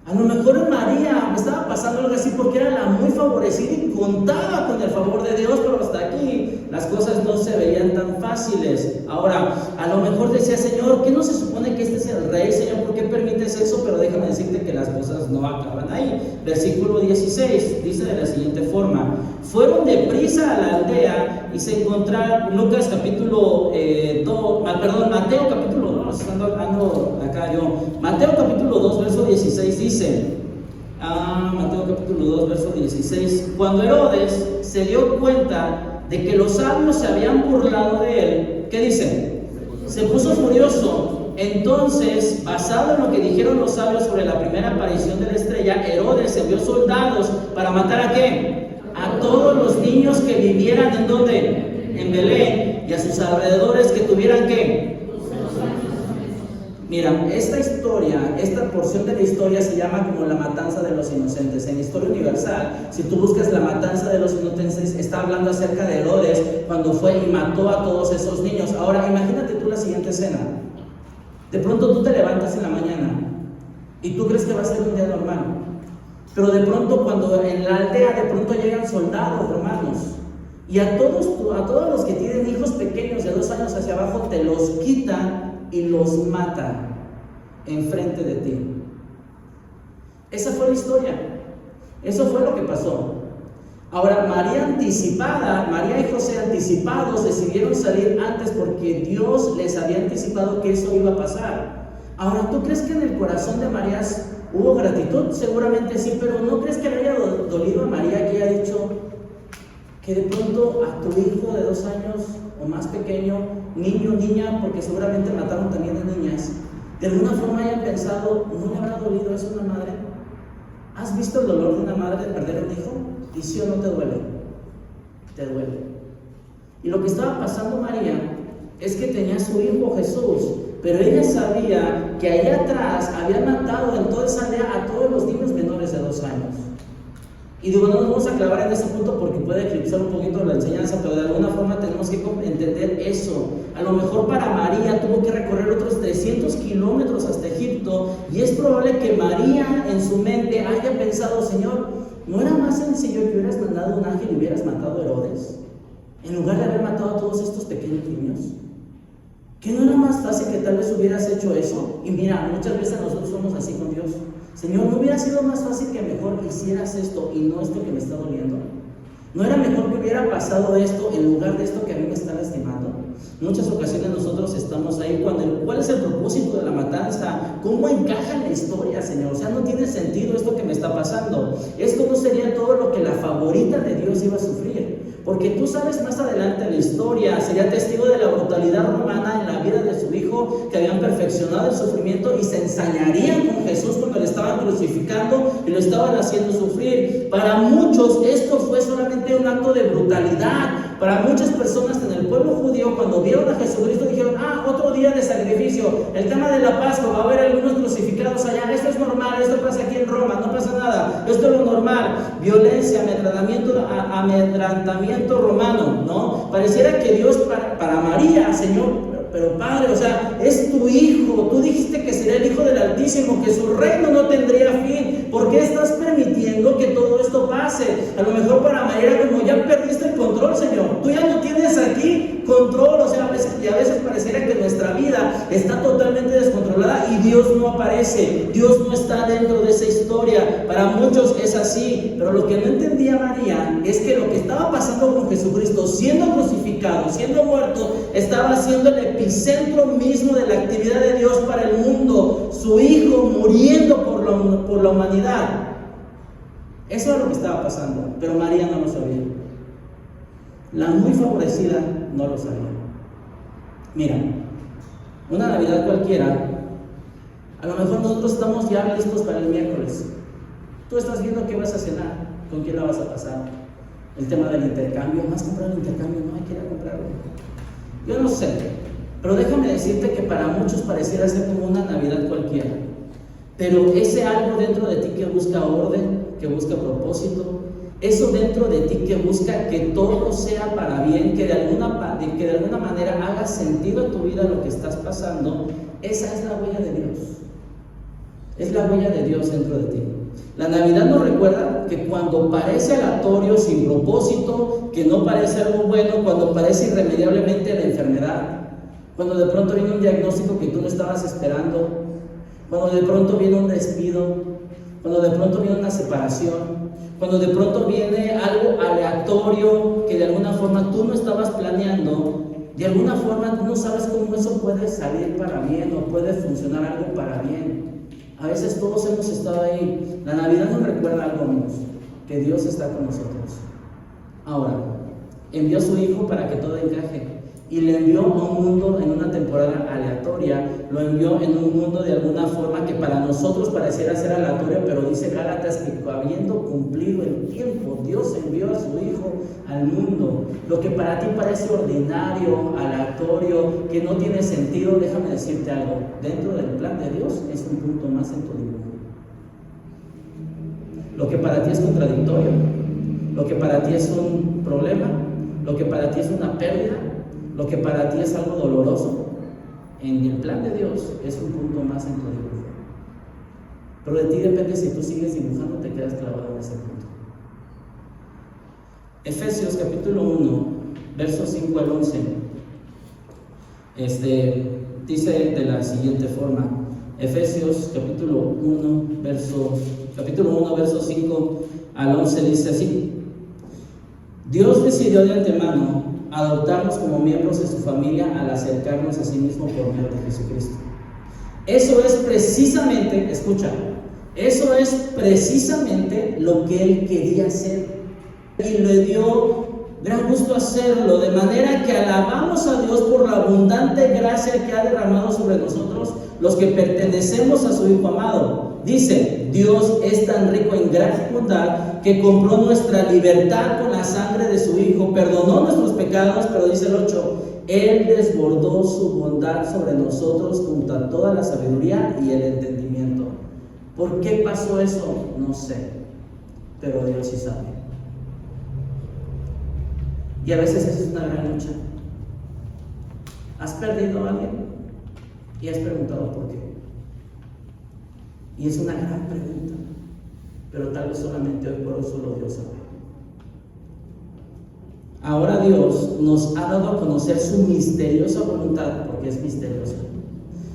A lo mejor María me estaba pasando algo así porque era la muy favorecida y contaba con el favor de Dios, pero hasta aquí las cosas no se veían tan fáciles. Ahora, a lo mejor decía, Señor, ¿qué no se supone que este es el rey? Señor, ¿por qué permites eso? Pero déjame decirte que las cosas no acaban ahí. Versículo 16 dice de la siguiente forma: fueron deprisa a la aldea y se encontraron, Mateo capítulo 2, ando acá yo, Mateo capítulo 2, verso 16 dice, Mateo capítulo 2, verso 16, cuando Herodes se dio cuenta de que los sabios se habían burlado de él, ¿qué dice? Se puso furioso. Entonces, basado en lo que dijeron los sabios sobre la primera aparición de la estrella, Herodes envió soldados para matar ¿a qué? A todos los niños que vivieran ¿en dónde? En Belén, y a sus alrededores que tuvieran ¿qué? Mira, esta porción de la historia se llama como la matanza de los inocentes. En la historia universal, si tú buscas la matanza de los inocentes, está hablando acerca de Herodes cuando fue y mató a todos esos niños. Ahora, imagínate tú la siguiente escena. De pronto tú te levantas en la mañana y tú crees que va a ser un día normal, pero de pronto cuando en la aldea de pronto llegan soldados romanos y a todos los que tienen hijos pequeños de 2 años hacia abajo te los quitan y los matan enfrente de ti. Esa fue la historia. Eso fue lo que pasó. Ahora, María y José anticipados decidieron salir antes porque Dios les había anticipado que eso iba a pasar. Ahora, ¿tú crees que en el corazón de María hubo gratitud? Seguramente sí, pero ¿no crees que le haya dolido a María que haya dicho que de pronto a tu hijo de 2 años o más pequeño, niño, niña, porque seguramente mataron también a niñas, de alguna forma hayan pensado, ¿no le habrá dolido eso a una madre? ¿Has visto el dolor de una madre de perder un hijo? ¿Y sí o no te duele? Te duele. Y lo que estaba pasando María es que tenía a su hijo Jesús, pero ella sabía que allá atrás había matado en toda esa aldea a todos los niños menores de 2 años. Y digo, no nos vamos a clavar en ese punto porque puede eclipsar un poquito la enseñanza, pero de alguna forma tenemos que entender eso. A lo mejor para María tuvo que recorrer otros 300 kilómetros hasta Egipto, y es probable que María en su mente haya pensado, Señor, ¿no era más sencillo que hubieras mandado un ángel y hubieras matado a Herodes, en lugar de haber matado a todos estos pequeños niños? ¿Que no era más fácil que tal vez hubieras hecho eso? Y mira, muchas veces nosotros somos así con Dios. Señor, ¿no hubiera sido más fácil que mejor hicieras esto y no esto que me está doliendo? ¿No era mejor que hubiera pasado esto en lugar de esto que a mí me está lastimando? Muchas ocasiones nosotros estamos ahí ¿cuál es el propósito de la matanza? ¿Cómo encaja en la historia, Señor? O sea, no tiene sentido esto que me está pasando. Esto no sería todo lo que la favorita de Dios iba a sufrir. Porque tú sabes más adelante en la historia, sería testigo de la brutalidad romana en la vida de su hijo, que habían perfeccionado el sufrimiento y se ensañarían con Jesús cuando le estaban crucificando y lo estaban haciendo sufrir. Para muchos esto fue solamente un acto de brutalidad. Para muchas personas en el pueblo judío, cuando vieron a Jesucristo, dijeron, otro día de sacrificio, el tema de la Pascua, va a haber algunos crucificados allá, esto es normal, esto pasa aquí en Roma, no pasa nada, esto es lo normal. Violencia, amedrentamiento romano, ¿no? Pareciera que Dios para María, Señor, pero Padre, o sea, es tu hijo, tú dijiste que sería el hijo del Altísimo, que su reino no tendría fin. ¿Por qué estás permitiendo que todo esto pase? A lo mejor para María, como ya perdiste el control, Señor, tú ya no tienes aquí control, o sea, a veces pareciera que nuestra vida está totalmente descontrolada y Dios no aparece, Dios no está dentro de esa historia. Para muchos es así, pero lo que no entendía María es que lo que estaba pasando con Jesucristo, siendo crucificado, siendo muerto, estaba siendo el epicentro mismo de la actividad de Dios para el mundo, su hijo muriendo por la humanidad. Eso es lo que estaba pasando, pero María no lo sabía. La muy favorecida no lo sabía. Mira, una Navidad cualquiera, a lo mejor nosotros estamos ya listos para el miércoles. Tú estás viendo qué vas a cenar, con quién la vas a pasar. El tema del intercambio, ¿vas a comprar el intercambio? No, hay que ir a comprarlo. Yo no sé, pero déjame decirte que para muchos pareciera ser como una Navidad cualquiera. Pero ese algo dentro de ti que busca orden, que busca propósito, eso dentro de ti que busca que todo sea para bien, que de alguna manera haga sentido a tu vida lo que estás pasando, esa es la huella de Dios. Es la huella de Dios dentro de ti. La Navidad nos recuerda que cuando parece aleatorio, sin propósito, que no parece algo bueno, cuando parece irremediablemente la enfermedad, cuando de pronto viene un diagnóstico que tú no estabas esperando, cuando de pronto viene un despido, cuando de pronto viene una separación, cuando de pronto viene algo aleatorio que de alguna forma tú no estabas planeando, de alguna forma tú no sabes cómo eso puede salir para bien o puede funcionar algo para bien. A veces todos hemos estado ahí. La Navidad nos recuerda algo más, que Dios está con nosotros. Ahora, envió a su Hijo para que todo encaje. Y le envió a un mundo en una temporada aleatoria, lo envió en un mundo de alguna forma que para nosotros pareciera ser aleatorio, pero dice Gálatas que habiendo cumplido el tiempo, Dios envió a su Hijo al mundo. Lo que para ti parece ordinario, aleatorio, que no tiene sentido, déjame decirte algo, dentro del plan de Dios es un punto más en tu dibujo. Lo que para ti es contradictorio, lo que para ti es un problema, lo que para ti es una pérdida, lo que para ti es algo doloroso, en el plan de Dios es un punto más en tu dibujo. Pero de ti depende si tú sigues dibujando o te quedas clavado en ese punto. Efesios capítulo 1, versos 5 al 11, dice de la siguiente forma. Efesios capítulo 1, versos 5 al 11 dice así: Dios decidió de antemano adoptarnos como miembros de su familia al acercarnos a sí mismo por medio de Jesucristo. Eso es precisamente, escucha, eso es precisamente lo que Él quería hacer. Y le dio gran gusto hacerlo, de manera que alabamos a Dios por la abundante gracia que ha derramado sobre nosotros, los que pertenecemos a su Hijo amado. Dice, Dios es tan rico en gracia y bondad que compró nuestra libertad con la sangre de su Hijo, perdonó nuestros pecados, pero dice el 8, Él desbordó su bondad sobre nosotros junto a toda la sabiduría y el entendimiento. ¿Por qué pasó eso? No sé, pero Dios sí sabe. Y a veces esa es una gran lucha. ¿Has perdido a alguien? Y has preguntado por qué. Y es una gran pregunta, pero tal vez solamente hoy por hoy solo Dios sabe. Ahora Dios nos ha dado a conocer su misteriosa voluntad, porque es misteriosa,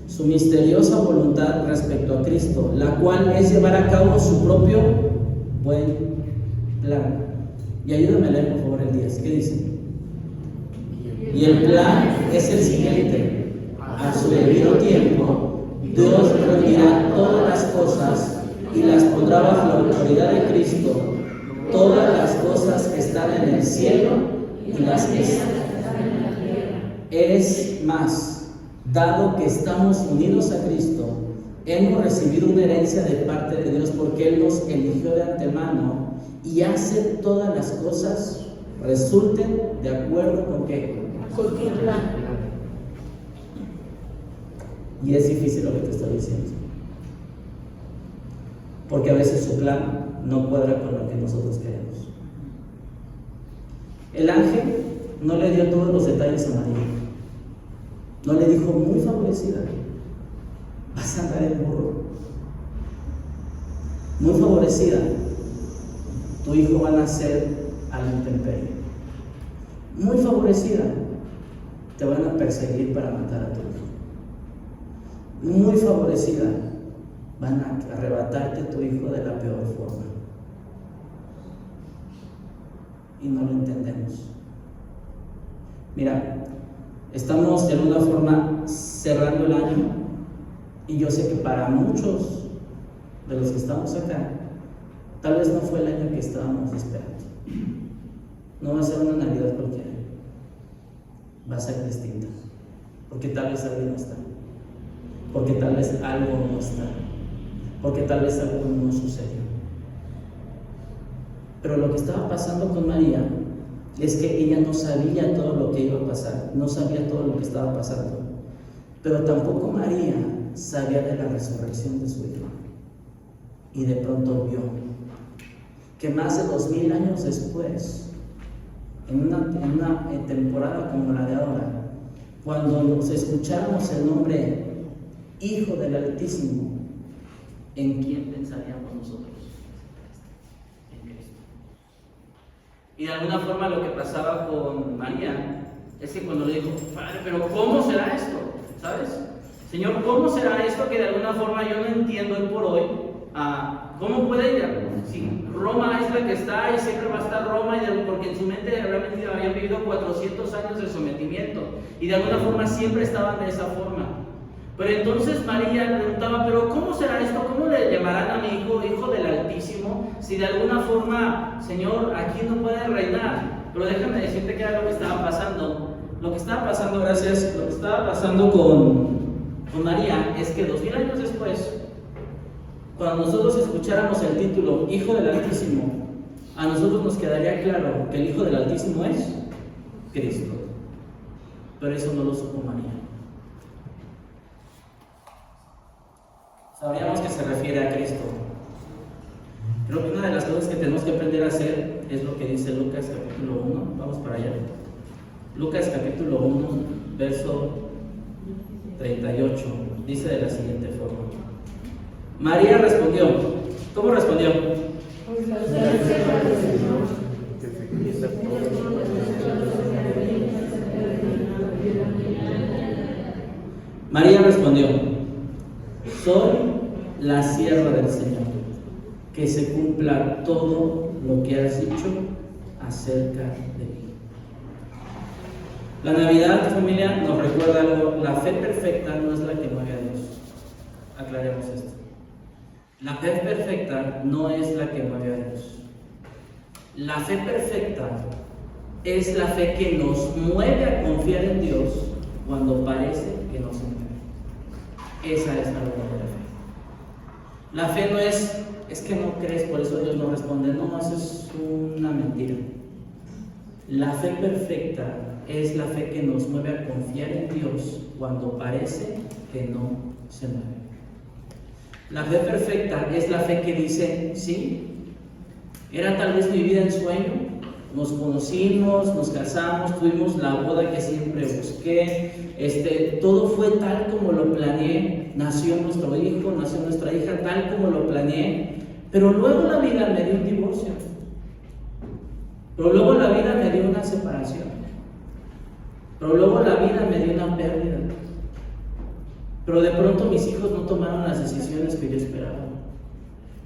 su misteriosa voluntad respecto a Cristo, la cual es llevar a cabo su propio buen plan. Y ayúdame a leer por favor el 10, ¿qué dice? Y el plan es el siguiente: a su debido tiempo Dios reunirá todas las cosas y las pondrá bajo la autoridad de Cristo, todas las cosas que están en el cielo y las que están en la tierra. Es más, dado que estamos unidos a Cristo, hemos recibido una herencia de parte de Dios, porque Él nos eligió de antemano y hace todas las cosas resulten de acuerdo con qué. Con tu plan. Y es difícil lo que te estoy diciendo, porque a veces su plan no cuadra con lo que nosotros queremos. El ángel no le dio todos los detalles a María. No le dijo, muy favorecida, vas a andar en burro. Muy favorecida, tu hijo va a nacer a la intemperie. Muy favorecida, te van a perseguir para matar a tu hijo. Muy favorecida, van a arrebatarte tu hijo de la peor forma. Y no lo entendemos. Mira, estamos de alguna forma cerrando el año, y yo sé que para muchos de los que estamos acá, tal vez no fue el año que estábamos esperando. No va a ser una Navidad cualquiera, va a ser distinta, porque tal vez alguien no está, porque tal vez algo no está, porque tal vez algo no sucedió. Pero lo que estaba pasando con María es que ella no sabía todo lo que iba a pasar, no sabía todo lo que estaba pasando, pero tampoco María sabía de la resurrección de su hijo. Y de pronto vio que más de 2000 años después, en una temporada como la de ahora, cuando nos escucháramos el nombre Hijo del Altísimo, ¿en quién pensaríamos nosotros? En Cristo. Y de alguna forma lo que pasaba con María es que cuando le dijo, Padre, pero ¿cómo será esto? ¿Sabes? Señor, ¿cómo será esto que de alguna forma yo no entiendo hoy por hoy? ¿Cómo puede ir? Si Roma es la que está y siempre va a estar Roma, porque en su mente realmente habían vivido 400 años de sometimiento y de alguna forma siempre estaban de esa forma. Pero entonces María preguntaba, pero ¿cómo será esto? ¿Cómo le llamarán a mi hijo Hijo del Altísimo? Si de alguna forma, Señor, aquí no puede reinar. Pero déjame decirte que era lo que estaba pasando. Lo que estaba pasando, gracias, lo que estaba pasando con María es que 2000 años después, cuando nosotros escucháramos el título Hijo del Altísimo, a nosotros nos quedaría claro que el Hijo del Altísimo es Cristo. Pero eso no lo supo María. Sabríamos que se refiere a Cristo. Creo que una de las cosas que tenemos que aprender a hacer es lo que dice Lucas capítulo 1. Vamos para allá. Lucas capítulo 1, verso 38. Dice de la siguiente forma. María respondió. ¿Cómo respondió? María respondió: soy la sierva del Señor, que se cumpla todo lo que has dicho acerca de mí. La Navidad, familia, nos recuerda algo: la fe perfecta no es la que mueve a Dios. Aclaremos esto. La fe perfecta no es la que mueve a Dios. La fe perfecta es la fe que nos mueve a confiar en Dios cuando parece que no se mueve. Esa es la verdadera fe. La fe no es que no crees, por eso Dios no responde. No, eso es una mentira. La fe perfecta es la fe que nos mueve a confiar en Dios cuando parece que no se mueve. La fe perfecta es la fe que dice: sí, era tal vez mi vida en sueño, nos conocimos, nos casamos, tuvimos la boda que siempre busqué, todo fue tal como lo planeé, nació nuestro hijo, nació nuestra hija, tal como lo planeé, pero luego la vida me dio un divorcio, pero luego la vida me dio una separación, pero luego la vida me dio una pérdida, pero de pronto mis hijos no tomaron las decisiones que yo esperaba,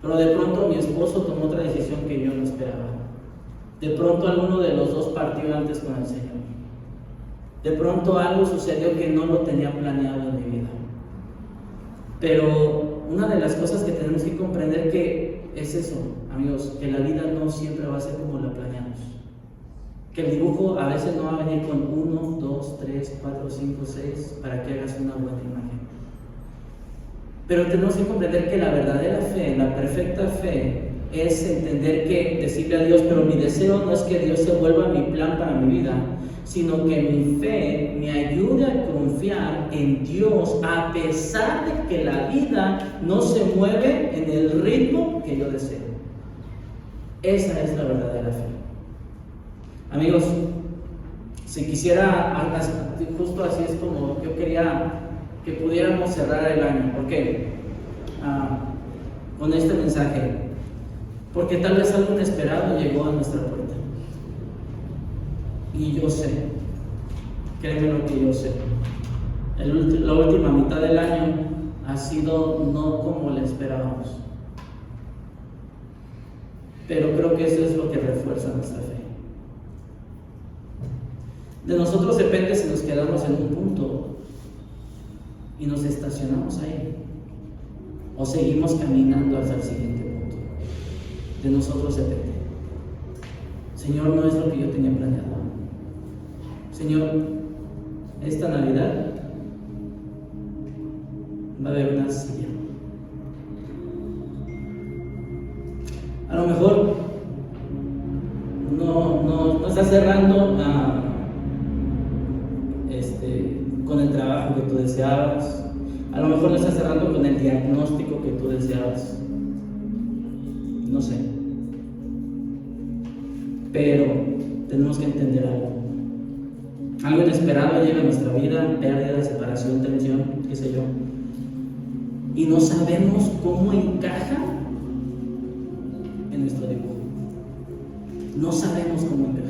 pero de pronto mi esposo tomó otra decisión que yo no esperaba. De pronto alguno de los dos partió antes con el Señor. De pronto algo sucedió que no lo tenía planeado en mi vida. Pero una de las cosas que tenemos que comprender que es eso, amigos, que la vida no siempre va a ser como la planeamos. Que el dibujo a veces no va a venir con 1, 2, 3, 4, 5, 6 para que hagas una buena imagen. Pero tenemos que comprender que la verdadera fe, la perfecta fe, es entender que decirle a Dios: pero mi deseo no es que Dios se vuelva mi plan para mi vida, sino que mi fe me ayude a confiar en Dios a pesar de que la vida no se mueve en el ritmo que yo deseo. Esa es la verdadera fe. Amigos, si quisiera, justo así es como yo quería que pudiéramos cerrar el año. ¿Por qué? Con este mensaje. Porque tal vez algo inesperado llegó a nuestra puerta. Y yo sé, créeme lo que yo sé, la última mitad del año ha sido no como la esperábamos. Pero creo que eso es lo que refuerza nuestra fe. De nosotros depende si nos quedamos en un punto y nos estacionamos ahí, o seguimos caminando hasta el siguiente punto. De nosotros depende. Señor, no es lo que yo tenía planeado. Señor, esta Navidad va a haber una silla. A lo mejor no estás cerrando con el trabajo que tú deseabas. A lo mejor no estás cerrando con el diagnóstico que tú deseabas. No sé. Pero tenemos que entender algo. Algo inesperado llega a nuestra vida: pérdida, separación, tensión, qué sé yo. Y no sabemos cómo encaja en nuestro dibujo. No sabemos cómo encaja.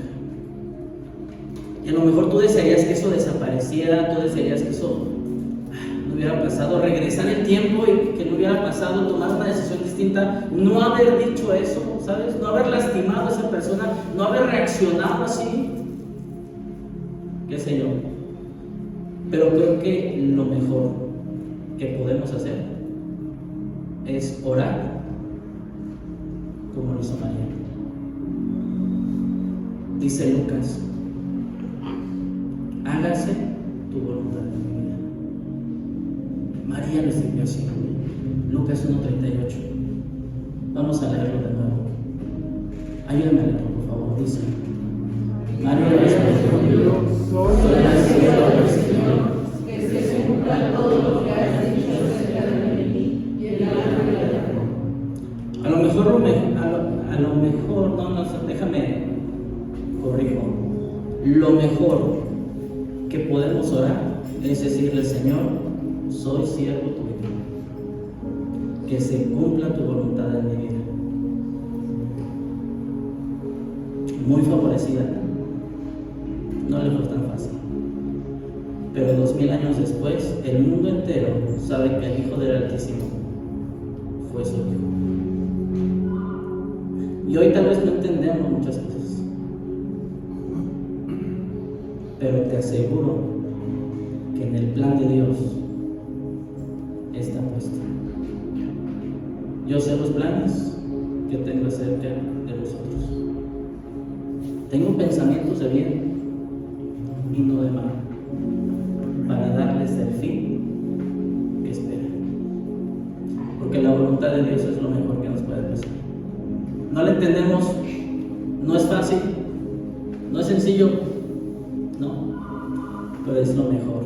Y a lo mejor tú desearías que eso desapareciera, tú desearías que eso no hubiera pasado, regresar el tiempo y que no hubiera pasado, tomar una decisión distinta, no haber dicho eso, ¿sabes? No haber lastimado a esa persona, no haber reaccionado así, qué sé yo. Pero creo que lo mejor que podemos hacer es orar como lo hizo María. Dice Lucas: hágase tu voluntad en mi vida. María lo escribió así. Lucas 1:38. Vamos a leerlo de nuevo. Ayúdame a leerlo, por favor. Dice: María respondió: soy la sierva del Señor, que se cumpla todo lo que has dicho acerca de mí. Y el ángel le dejó. A lo mejor, déjame corrijo. Lo mejor que podemos orar es decirle: Señor, soy siervo tuyo, que se cumpla tu voluntad en mi vida. Muy favorecida, no le fue tan fácil, pero 2000 años después el mundo entero sabe que el Hijo del Altísimo fue su hijo. Y hoy tal vez no entendemos muchas cosas, pero te aseguro que en el plan de Dios está puesto. Yo sé los planes que tengo acerca de vosotros. Tengo pensamientos de bien y no de mal, para darles el fin que esperan. Porque la voluntad de Dios es lo mejor que nos puede pasar. No la entendemos, no es fácil, no es sencillo, no, pero es lo mejor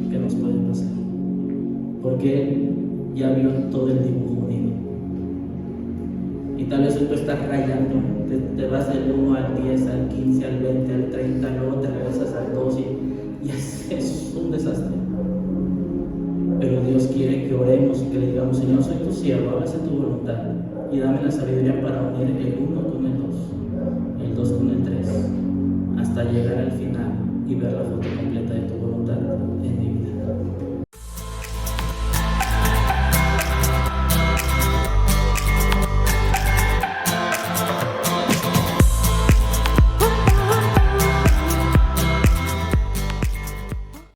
que nos puede pasar. Porque Él ya vio todo el dibujo unido. Y tal vez tú estás rayando, te vas del 1 al 10, al 15, al 20, al 30, luego te regresas al 2 y es un desastre. Pero Dios quiere que oremos y que le digamos: Señor, soy tu siervo, hágase tu voluntad y dame la sabiduría para unir el 1 con el 2, el 2 con el 3, hasta llegar al final y ver la foto